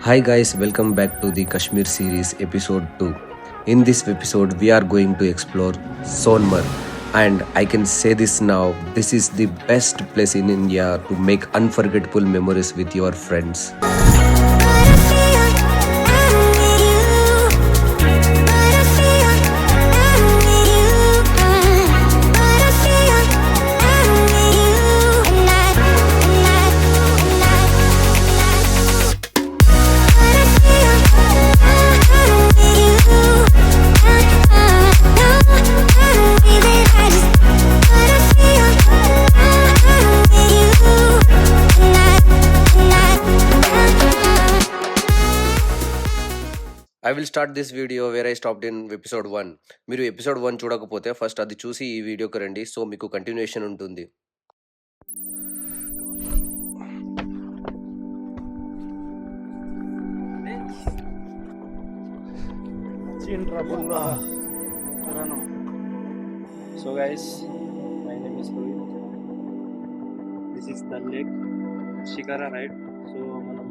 Hi guys, welcome back to the Kashmir series episode 2. In this episode, we are going to explore Sonmarg, and I can say this now, this is the best place in India to make unforgettable memories with your friends. I will start this video where I stopped in episode 1. మీరు episode 1 చూడకపోతే first అది చూసి ఈ వీడియోకి రండి, so మీకు continuation ఉంటుంది. So guys, my name is Rohit. This is the lake Shikara, right? So మనం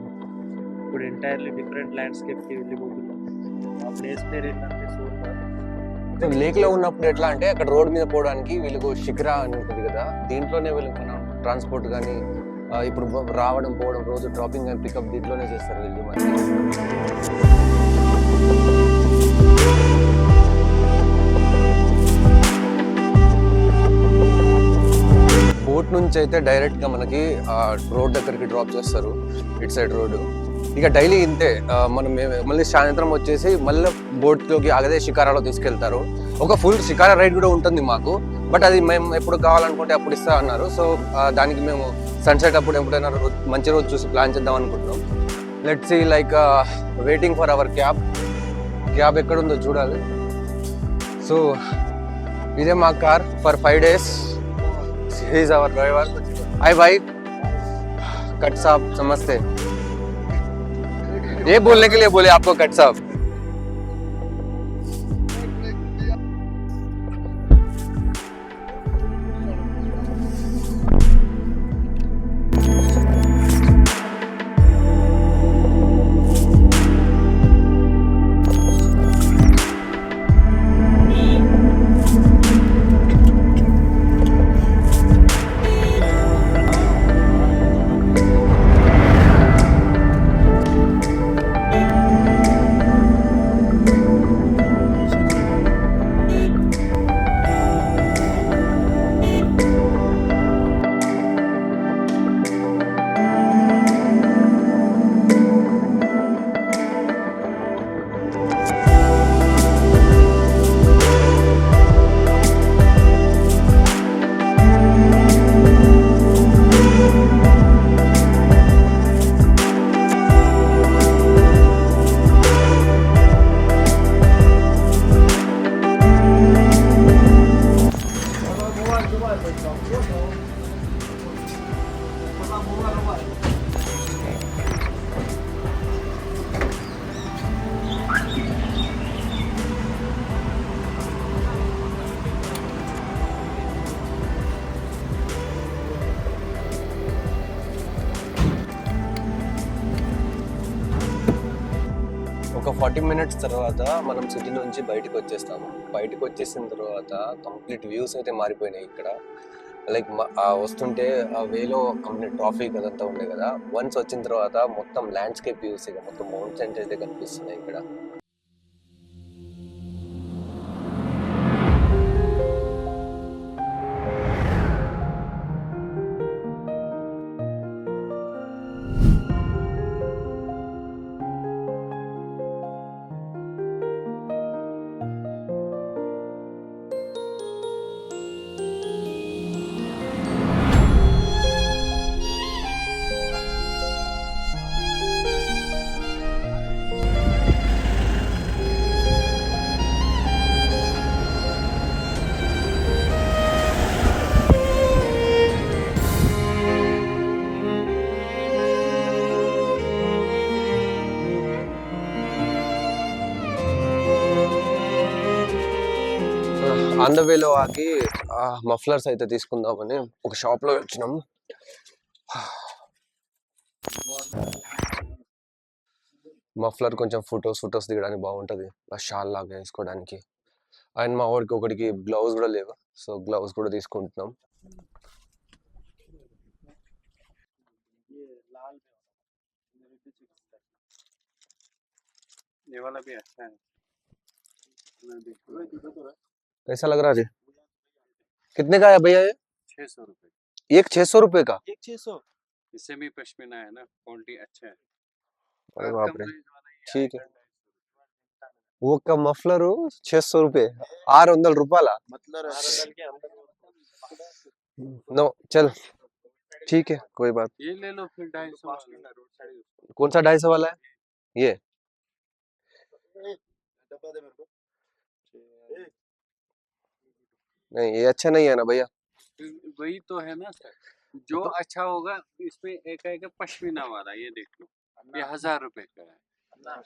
ఇప్పుడు ఎంటైర్లీ డిఫరెంట్ ల్యాండ్స్కేప్కి వెళ్ళిపోతున్నాం. ఆ ప్లేస్ పేరు ఏంటంటే సోన్మార్గ్. లేక్ లో ఉన్నప్పుడు ఎట్లా అంటే అక్కడ రోడ్ మీద పోవడానికి వీళ్ళకు శిఖరా అని ఉంటుంది కదా, దీంట్లోనే వీళ్ళు మనం ట్రాన్స్పోర్ట్ కానీ ఇప్పుడు రావడం పోవడం రోజు డ్రాపింగ్ కానీ పికప్ దీంట్లోనే చేస్తారు వీళ్ళు. బోట్ నుంచి అయితే డైరెక్ట్ గా మనకి రోడ్ దగ్గరికి డ్రాప్ చేస్తారు, ఇటు సైడ్ రోడ్డు. ఇక డైలీ ఇంతే, మనం మళ్ళీ సాయంత్రం వచ్చేసి మళ్ళీ బోట్ లోకి అదే షికారాలో తీసుకెళ్తారు. ఒక ఫుల్ షికారా రైడ్ కూడా ఉంటుంది మాకు, బట్ అది మేము ఎప్పుడు కావాలనుకుంటే అప్పుడు ఇస్తా అన్నారు. సో దానికి మేము సన్సెట్ అప్పుడు ఎప్పుడైనా మంచి రోజు చూసి ప్లాన్ చేద్దాం అనుకుంటున్నాం. Let's see, like waiting for our cab ఎక్కడుందో చూడాలి. సో ఇదే మా car for 5 days. He is our driver. Hi bhai, कट साहब समझते. ये बोलने के लिए बोले आपको कट साहब. ఒక 40 minutes తర్వాత మనం సిటీ నుంచి బయటకు వచ్చేస్తాము. బయటకు వచ్చేసిన తర్వాత కంప్లీట్ వ్యూస్ అయితే మారిపోయినాయి ఇక్కడ. లైక్ వస్తుంటే ఆ వేలో కంప్లీట్ ట్రాఫిక్ అదంతా ఉండే కదా, వన్స్ వచ్చిన తర్వాత మొత్తం ల్యాండ్స్కేప్ వ్యూస్, ఇక మొత్తం మౌంటైన్స్ అయితే కనిపిస్తున్నాయి ఇక్కడ. ఆన్ ద వేలో ఆగి మఫ్లర్స్ అయితే తీసుకుందామని ఒక షాప్ లో వచ్చినాము. మఫ్లర్ కొంచెం ఫొటోస్ దిగడానికి బాగుంటది, ఆ షాల్ లాగా వేసుకోవడానికి. అండ్ మా వాడికి ఒకటికి గ్లౌస్ కూడా లేవు, సో గ్లౌస్ కూడా తీసుకుంటున్నాం. ये लाल में होगा, मेरे पीछे किसका है? ये वाला भी अच्छा है, मैं देखूंगा। कैसा लग रहा है? कितने का है भैया ये? 600 रुपए, एक 600 रुपए का? एक 600। इससे भी पश्मीना है ना, क्वालिटी अच्छा है। अरे और बाप कम रे, रेंज वाला ये ठीक है. आएगा वो का मफलर 600 रुपए, 600 రూపాయల. मतलब बदल के अंदर नो चल ठीक है, कोई बात. ये ले लो फिर 250 वाला रोड साइड कौन सा 250 वाला है ये? डब्बा दे मेरे को। नहीं ये अच्छा नहीं है ना भैया. वही तो है ना सर, जो तो- अच्छा होगा इसमें एक आएगा पश्मीना वाला, ये देख लो, ये 1000 रुपए का है।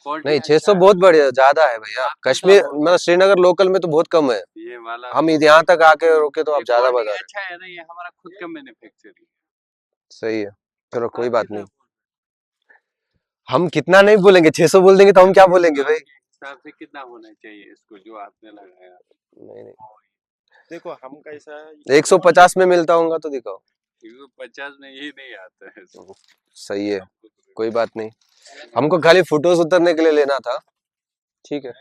क्वालिटी नहीं अच्छा 600 है। बहुत बढ़िया ज्यादा है भैया. कश्मीर मतलब श्रीनगर लोकल में तो बहुत कम है. ये वाला हम यहाँ तक आके रोके तो ये आप ज्यादा quality बता रहे अच्छा है ना, ये हमारा खुद का मैन्युफैक्चरिंग हैं. सही है, चलो कोई बात नहीं. हम कितना नहीं बोलेंगे, 600 बोल देंगे तो हम क्या बोलेंगे भाई. हिसाब से कितना होना चाहिए इसको जो आपने लगाया। नहीं नहीं, देखो हम कैसा 150 में मिलता होगा तो दिखाओ. 50 में ये नहीं आता है। सही है, कोई बात नहीं. हमको खाली फोटोज उतरने के लिए लेना था. ठीक है.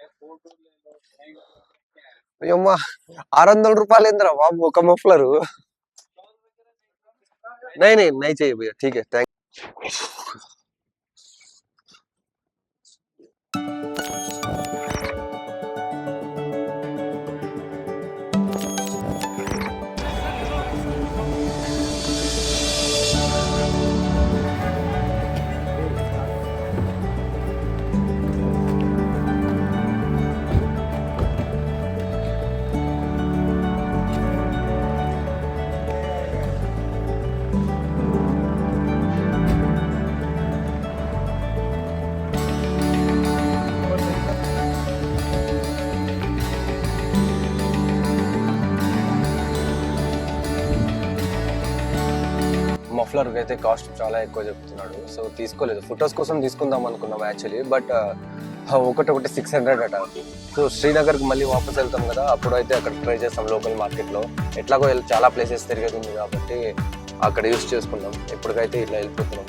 అయ్యమ్మా 600 రూపాయలు ఏంద్రా బాబు ఒక మఫ్లరు. नहीं नहीं नहीं चाहिए भैया, ठीक है, थैंक. మఫ్లర్ అయితే కాస్ట్ చాలా ఎక్కువ చెప్తున్నాడు, సో తీసుకోలేదు. ఫొటోస్ కోసం తీసుకుందాం అనుకున్నాం యాక్చువల్లీ, బట్ ఒకటి 600 అట. సో శ్రీనగర్కి మళ్ళీ వాపస్ వెళ్తాం కదా, అప్పుడు అయితే అక్కడ ట్రై చేస్తాం లోకల్ మార్కెట్లో. ఎట్లాగో చాలా ప్లేసెస్ తిరిగేది ఉంది కాబట్టి అక్కడ యూస్ చేసుకుందాం. ఇప్పటికైతే ఇట్లా వెళ్ళిపోతున్నాం.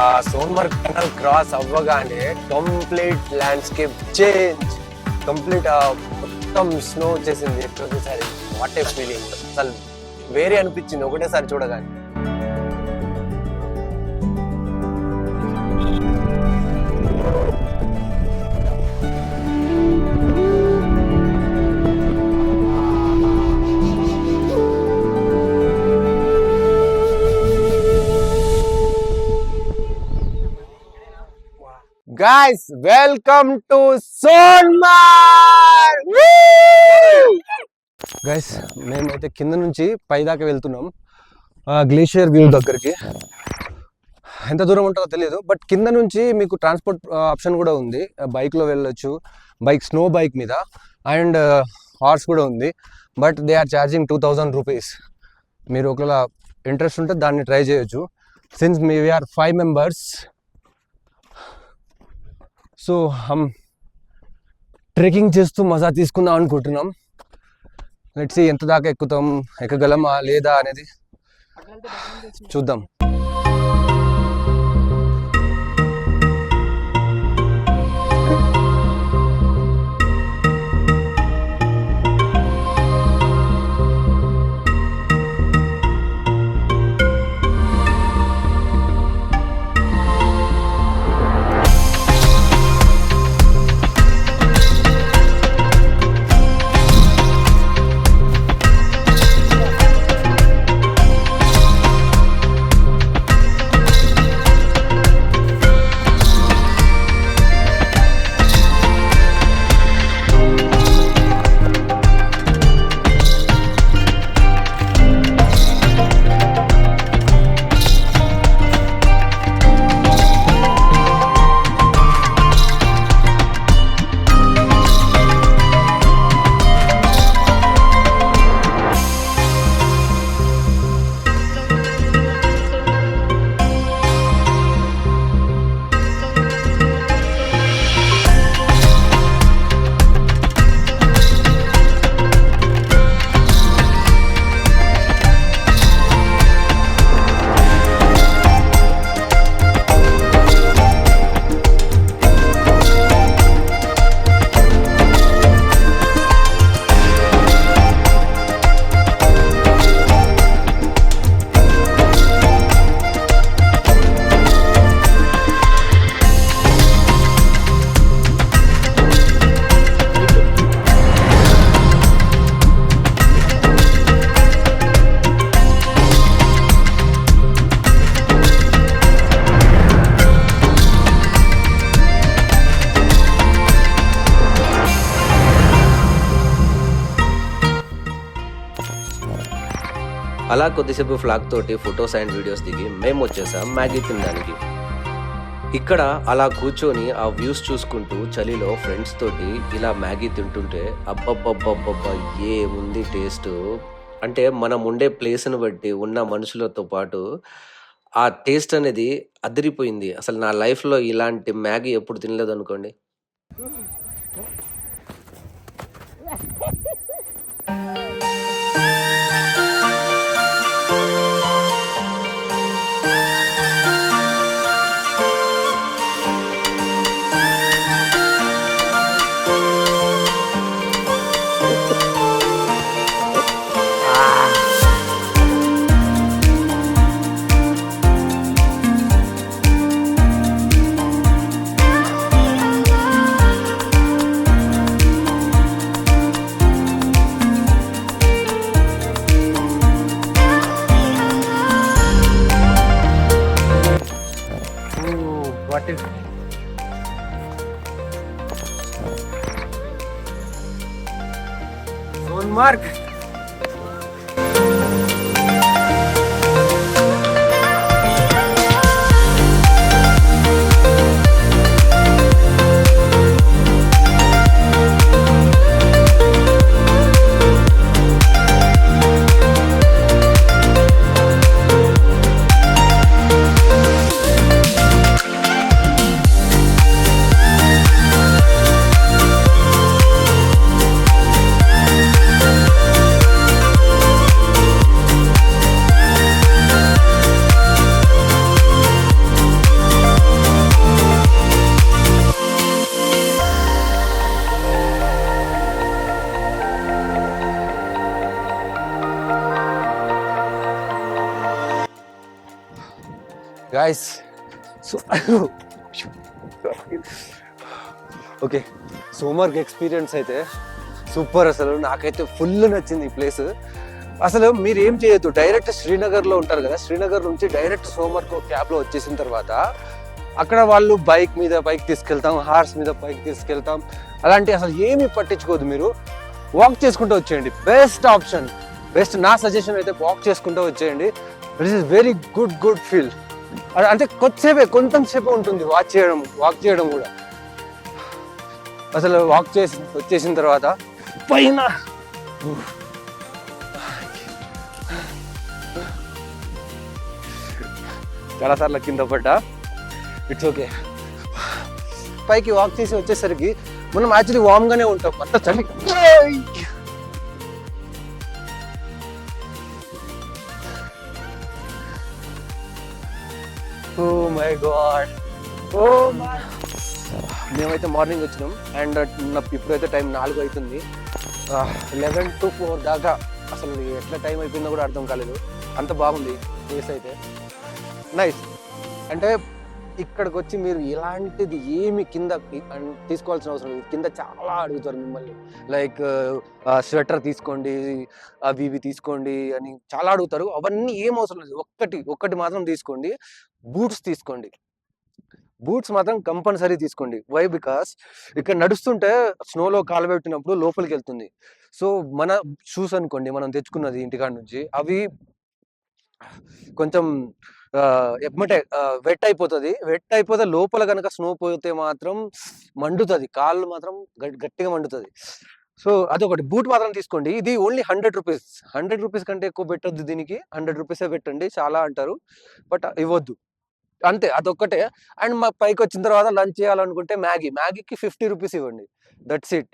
ఆ సోన్మర్గ్ టనల్ క్రాస్ అవ్వగానే కంప్లీట్ ల్యాండ్స్కేప్ చేంజ్, కంప్లీట్ మొత్తం స్నో వచ్చేసింది. ఒక్కసారి వాట్ ఏ ఫీలింగ్, అసలు వేరే అనిపించింది ఒకటేసారి చూడగానే. Guys, welcome to Sonmarg! Guys మేమైతే కింద నుంచి పై దాకా వెళ్తున్నాం గ్లేషియర్ వ్యూ దగ్గరికి. ఎంత దూరం ఉంటుందో తెలియదు. బట్ కింద నుంచి మీకు ట్రాన్స్పోర్ట్ ఆప్షన్ కూడా ఉంది, బైక్లో వెళ్ళొచ్చు, స్నో బైక్ మీద, అండ్ హార్స్ కూడా ఉంది. But they are charging 2000 rupees. మీరు ఒకవేళ ఇంట్రెస్ట్ ఉంటే దాన్ని ట్రై చేయొచ్చు. Since we are 5 members, so trekking చేస్తూ మజా తీసుకుందాం అనుకుంటున్నాం. లెట్స్ సీ ఎంత దాకా ఎక్కగలమా లేదా అనేది చూద్దాం. అలా కొద్దిసేపు ఫ్లాగ్ తోటి ఫొటోస్ అండ్ వీడియోస్ దిగి మేము వచ్చేసాం మ్యాగీ తినడానికి. ఇక్కడ అలా కూర్చొని ఆ వ్యూస్ చూసుకుంటూ చలిలో ఫ్రెండ్స్ తోటి ఇలా మ్యాగీ తింటుంటే అబ్బబ్బబ్బబ్బబ్బా ఏముంది టేస్ట్. అంటే మనం ఉండే ప్లేస్ని బట్టి ఉన్న మనుషులతో పాటు ఆ టేస్ట్ అనేది అదిరిపోయింది. అసలు నా లైఫ్లో ఇలాంటి మ్యాగీ ఎప్పుడు తినలేదు అనుకోండి. What is Sonemarg? Guys, so okay, Sonamarg experience అయితే సూపర్. అసలు నాకైతే ఫుల్ నచ్చింది ఈ ప్లేస్. అసలు మీరు ఏం చేయొద్దు, డైరెక్ట్ శ్రీనగర్లో ఉంటారు కదా, శ్రీనగర్ నుంచి డైరెక్ట్ సోమర్గ్ క్యాబ్లో వచ్చేసిన తర్వాత అక్కడ వాళ్ళు బైక్ తీసుకెళ్తాం, హార్స్ మీద బైక్ తీసుకెళ్తాం, అలాంటి అసలు ఏమీ పట్టించుకోదు. మీరు వాక్ చేసుకుంటూ వచ్చేయండి, బెస్ట్ ఆప్షన్. నా సజెషన్ అయితే వాక్ చేసుకుంటూ వచ్చేయండి. It is very good feel. అంటే కొంచెంసేపే ఉంటుంది వాక్ చేయడం కూడా. అసలు వాక్ చేసి వచ్చేసిన తర్వాత పైన చాలాసార్లు కింద పడ్డా, ఇట్స్ ఓకే. పైకి వాక్ చేసి వచ్చేసరికి మనం యాక్చువల్లీ వామ్గానే ఉంటాం, అంత చలి. Oh my god, oh my. మేమైతే మార్నింగ్ వచ్చినాం అండ్ ఇప్పుడైతే టైం 4 అవుతుంది. 11 to 4 దాకా అసలు ఎట్లా టైం అయిపోయిందో కూడా అర్థం కాలేదు. అంత బాగుంది ప్లేస్ అయితే, నైస్. అంటే ఇక్కడికి వచ్చి మీరు ఎలాంటిది ఏమి కింద తీసుకోవాల్సిన అవసరం లేదు. కింద చాలా అడుగుతారు మిమ్మల్ని, లైక్ స్వెటర్ తీసుకోండి, అవి ఇవి తీసుకోండి అని చాలా అడుగుతారు. అవన్నీ ఏం అవసరం లేదు. ఒక్కటి మాత్రం తీసుకోండి, బూట్స్ తీసుకోండి. బూట్స్ మాత్రం కంపల్సరీ తీసుకోండి. వై? బికాస్ ఇక్కడ నడుస్తుంటే స్నోలో కాలు పెట్టినప్పుడు లోపలికి వెళ్తుంది. సో మన షూస్ అనుకోండి, మనం తెచ్చుకున్నది ఇంటికాడ నుంచి, అవి కొంచెం ఎమ్మటే వెట్ అయిపోతే లోపల కనుక స్నో పోతే మాత్రం మండుతుంది, కాళ్ళు మాత్రం గట్టిగా మండుతుంది. సో అదొకటి. బూట్ మాత్రం తీసుకోండి. ఇది ఓన్లీ 100 రూపీస్. 100 రూపీస్ కంటే ఎక్కువ పెట్టొద్దు దీనికి. 100 రూపీసే పెట్టండి. చాలా అంటారు బట్ ఇవ్వద్దు, అంతే. అదొక్కటే. అండ్ మా పైకి వచ్చిన తర్వాత లంచ్ చేయాలనుకుంటే మ్యాగీకి 50 రూపీస్ ఇవ్వండి. That's it.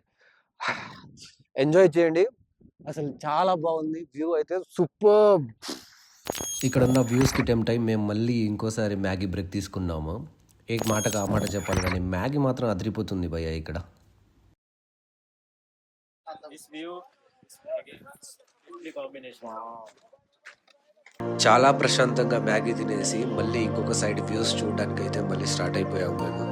ఎంజాయ్ చేయండి. అసలు చాలా బాగుంది. వ్యూ అయితే సూపర్. ఇక్కడ ఉన్న వ్యూస్కి టెంప్ట్ అయి మేము మళ్ళీ ఇంకోసారి మ్యాగీ బ్రేక్ తీసుకున్నాము. ఏ మాటకు ఆ మాట చెప్పాలి కానీ మ్యాగీ మాత్రం అదిరిపోతుంది భయ్య ఇక్కడ. చాలా ప్రశాంతంగా మ్యాగీ తినేసి మళ్ళీ ఇంకొక సైడ్ వ్యూస్ చూడడానికి అయితే మళ్ళీ స్టార్ట్ అయిపోయాము మేము.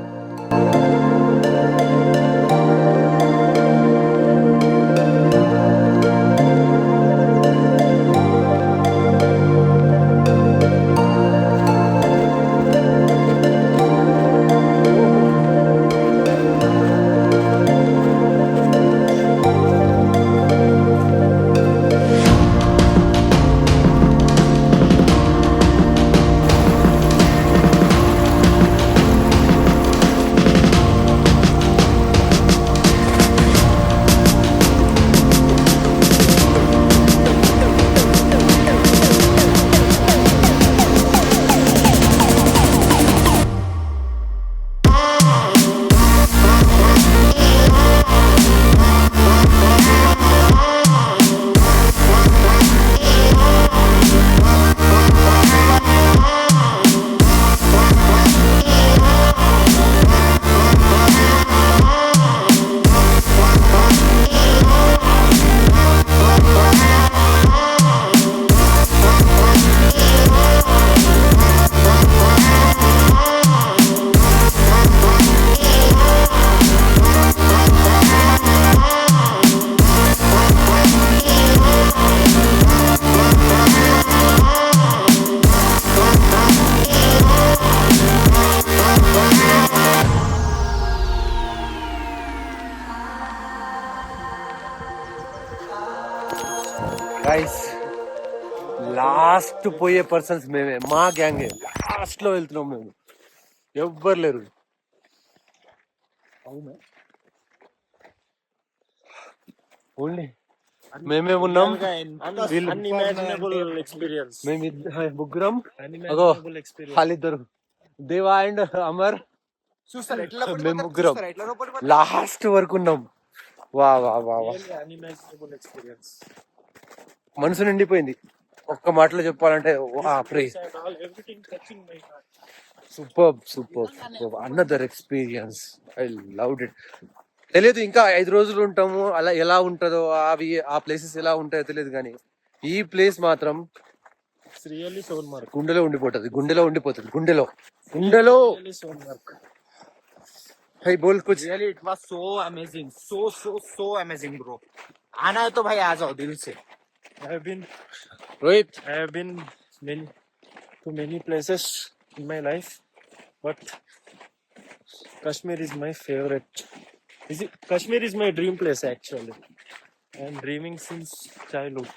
గైస్, లాస్ట్ పోయే పర్సన్స్ మేమే, మా గ్యాంగే. లాస్ట్ లో వెళ్తున్నాం మేము, ఎవ్వరు లేరు. ఓన్లీ మేమే ఉన్నాం. మేము ముగ్గురం, వాళ్ళిద్దరు దేవా అండ్ అమర్, మేము ముగ్గురం లాస్ట్ వరకు ఉన్నాం. వా వా వా వా, మనసు నిండిపోయింది. ఒక్క మాటలో చెప్పాలంటే super super super, another experience. I loved it. తెలియదు ఇంకా 5 రోజులు ఉంటాము, అలా ఎలా ఉంటుందో, అవి ఆ ప్లేసెస్ ఎలా ఉంటాయో తెలియదు, కానీ ఈ ప్లేస్ మాత్రం గుండెలో ఉండిపోతుంది, గుండెలో. भाई बोल कुछ. Really, it was so amazing, so amazing, bro. आना है तो भाई आ जाओ दिल से. I have been Rohit, to many places in my life, but Kashmir is my favorite. Kashmir is my dream place actually. I am dreaming since childhood.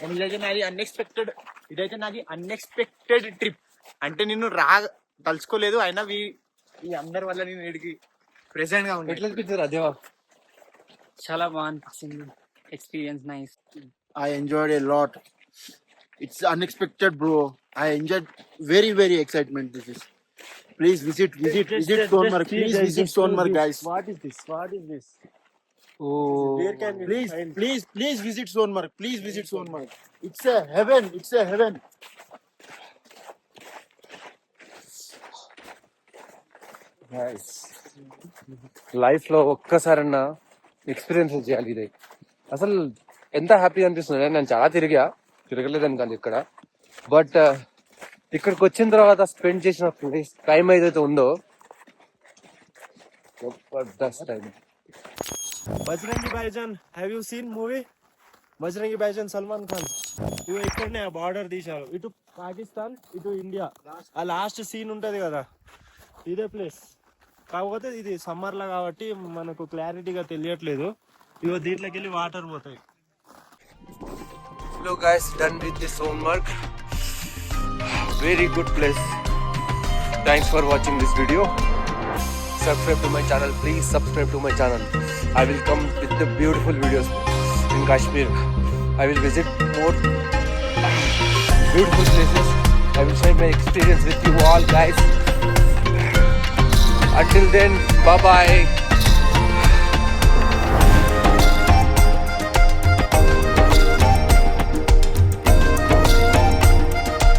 And it is an unexpected trip. అంటే నిన్ను రా తలుచుకోలేదు అయినా ఈ అందరి వల్ల నేను వీడికి present గా ఎట్లా ఉన్నాను. అనిపించారు అదేవా? చాలా బాగా అనిపించింది. Experience nice. I enjoyed a lot. It's unexpected, bro. I enjoyed very excitement. This is. Please visit Sonmarg. Please visit Sonmarg, guys. What is this? Oh, Where can we find? Please visit Sonmarg. Please visit Sonmarg. It's a heaven. It's a heaven. Life లో ఒక్కసారన్నా experience చేయాలి ఇది. అసలు ఎంత happy అనిపిస్తుంది. నేను చాలా తిరగలేదని కాదు ఇక్కడ, బట్ ఇక్కడికి వచ్చిన తర్వాత స్పెండ్ చేసిన టైం ఏదైతే ఉందో Jabardasth time. Bajrangi Bhaijaan, have you seen movie? Bajrangi Bhaijaan Salman Khan. ఇవి ఇక్కడనే బార్డర్ తీశారు, ఇటు పాకిస్తాన్ ఇటు ఇండియా. ఆ లాస్ట్ సీన్ ఉంటది కదా, ఇదే ప్లేస్. కాకపోతే ఇది సమ్మర్ లా కాబట్టి మనకు క్లారిటీగా తెలియట్లేదు. ఇగో దీంట్లోకి వెళ్ళి వాటర్ పోతాయి. Hello guys, done with this Sonmarg. Very good place. Thanks for watching this video. Subscribe to my channel. Please subscribe to my channel. I will come with the beautiful videos in Kashmir. I will visit more beautiful places. I will share my experience with you all guys. Until then, bye bye.